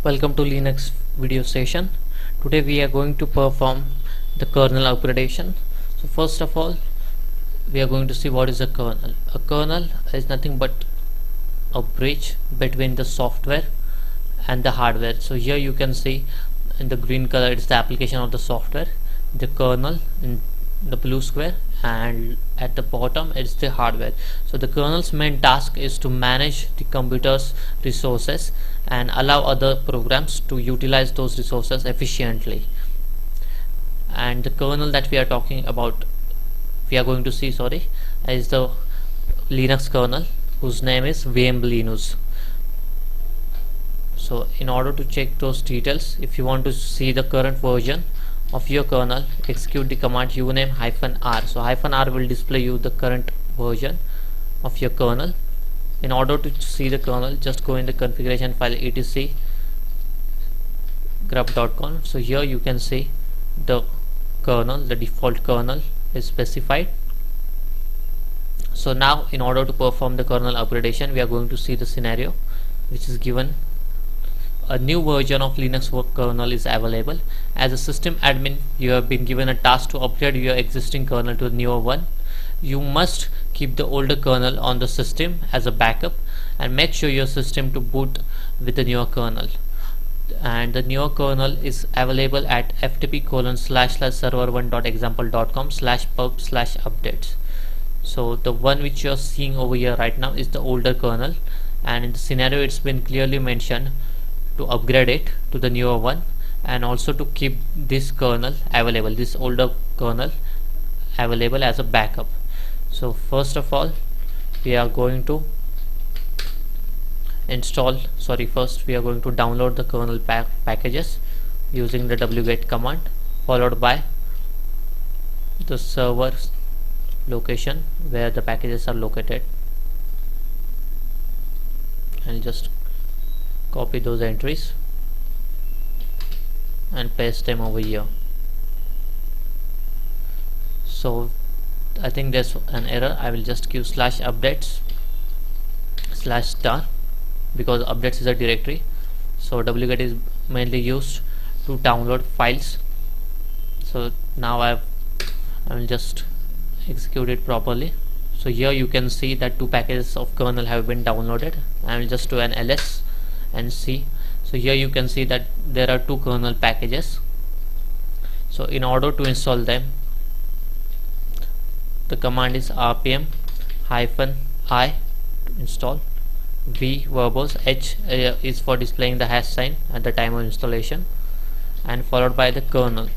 Welcome to Linux video session. Today we are going to perform the kernel upgradation. So first of all, we are going to see what is a kernel. A kernel is nothing but a bridge between the software and the hardware. So here you can see in the green color it's the application of the software, the kernel in the blue square, and at the bottom it's the hardware. So the kernel's main task is to manage the computer's resources and allow other programs to utilize those resources efficiently. And the kernel that we are talking about, we are going to see, is the Linux kernel whose name is vmlinux. So in order to check those details, if you want to see the current version of your kernel, execute the command uname -r. So -r will display you the current version of your kernel. In order to see the kernel, just go in the configuration file etc grub.conf. So here you can see the kernel, the default kernel is specified. So now in order to perform the kernel upgradation, we are going to see the scenario which is given. A new version of Linux kernel is available. As a system admin, you have been given a task to upgrade your existing kernel to a newer one. You must keep the older kernel on the system as a backup and make sure your system to boot with the newer kernel. And the newer kernel is available at ftp:/server1.example.com/pub/updates. So the one which you are seeing over here right now is the older kernel, and in the scenario it's been clearly mentioned to upgrade it to the newer one and also to keep this kernel available, this older kernel available as a backup. So first of all, we are going to first we are going to download the kernel packages using the wget command, followed by the server location where the packages are located. I'll just copy those entries and paste them over here. So I think there's an error. I will just give /updates/star because updates is a directory. So wget is mainly used to download files. So now I will just execute it properly. So here you can see that 2 packages of kernel have been downloaded. I will just do an ls and see. So here you can see that there are 2 kernel packages. So in order to install them, the command is rpm-i to install. V verbose, H is for displaying the hash sign at the time of installation, and followed by the kernel.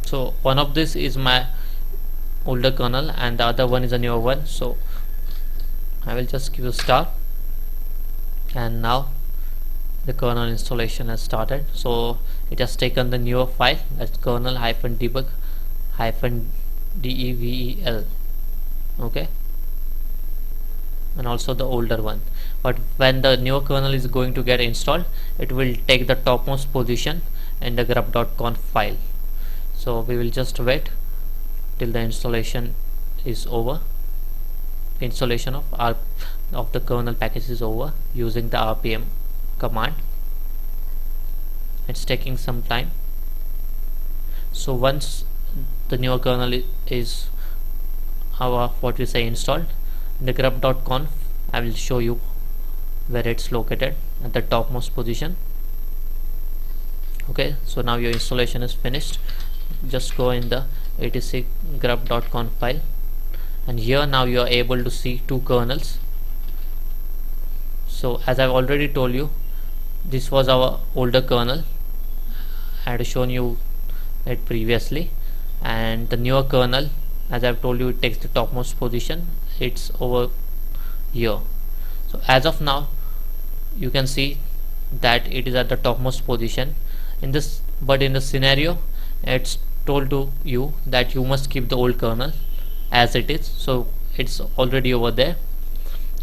So one of this is my older kernel and the other one is a newer one. So I will just give a star, and now the kernel installation has started. So it has taken the newer file, that's kernel-debug-devel, okay, and also the older one. But when the newer kernel is going to get installed, it will take the topmost position in the grub.conf file. So we will just wait till the installation is over. The installation of the kernel package is over using the rpm command. It's taking some time. So once the newer kernel is installed in the grub.conf, I will show you where it's located at the topmost position. Okay, so now your installation is finished. Just go in the etc grub.conf file, and here now you are able to see 2 kernels. So as I've already told you, this was our older kernel. I had shown you it previously, and the newer kernel, as I've told you, it takes the topmost position. It's over here. So as of now you can see that it is at the topmost position in this, but in the scenario it's told to you that you must keep the old kernel as it is. So it's already over there,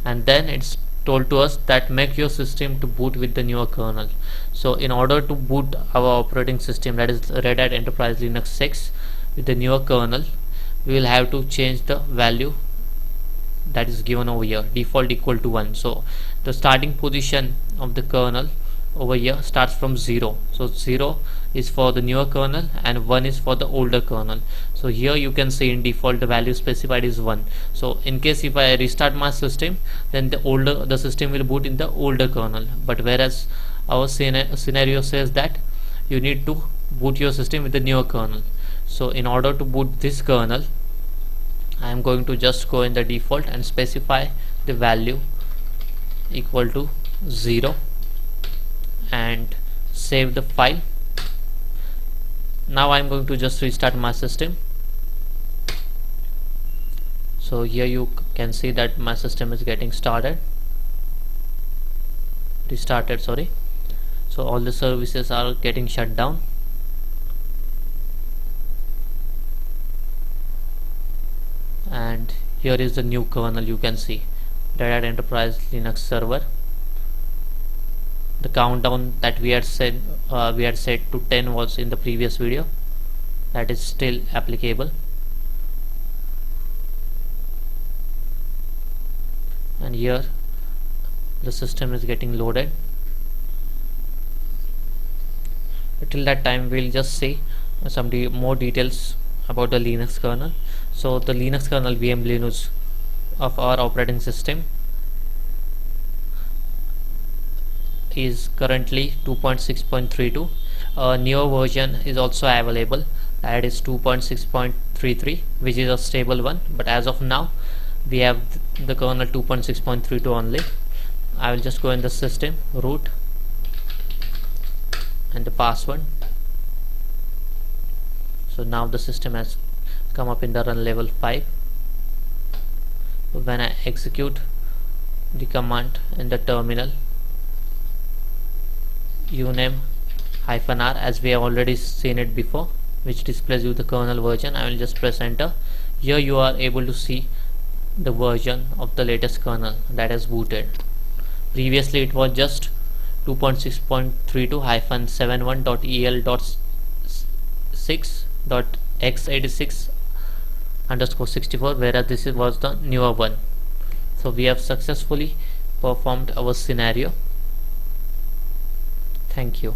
and then it's told to us that make your system to boot with the newer kernel. So in order to boot our operating system, that is Red Hat Enterprise Linux 6, with the newer kernel, we will have to change the value that is given over here, default equal to 1. So the starting position of the kernel over here starts from 0. So 0 is for the newer kernel and 1 is for the older kernel. So here you can see in default the value specified is 1. So in case if I restart my system, then the system will boot in the older kernel. But whereas our scenario says that you need to boot your system with the newer kernel. So in order to boot this kernel, I am going to just go in the default and specify the value equal to 0 and save the file. Now I am going to just restart my system. So here you can see that my system is getting restarted, sorry. So all the services are getting shut down. And here is the new kernel. You can see Red Hat Enterprise Linux Server. The countdown that we had set to 10 was in the previous video. That is still applicable. And here the system is getting loaded. Till that time we'll just see some more details about the Linux kernel. So the Linux kernel VM Linux of our operating system is currently 2.6.32. A newer version is also available, that is 2.6.33, which is a stable one, but as of now we have the kernel 2.6.32 only. I will just go in the system, root, and the password. So now the system has come up in the run level 5. When I execute the command in the terminal, uname -r, as we have already seen it before, which displays you the kernel version, I will just press enter. Here you are able to see the version of the latest kernel that has booted. Previously it was just 2.6.32-71.el.6.x86_64, whereas this was the newer one. So we have successfully performed our scenario. Thank you.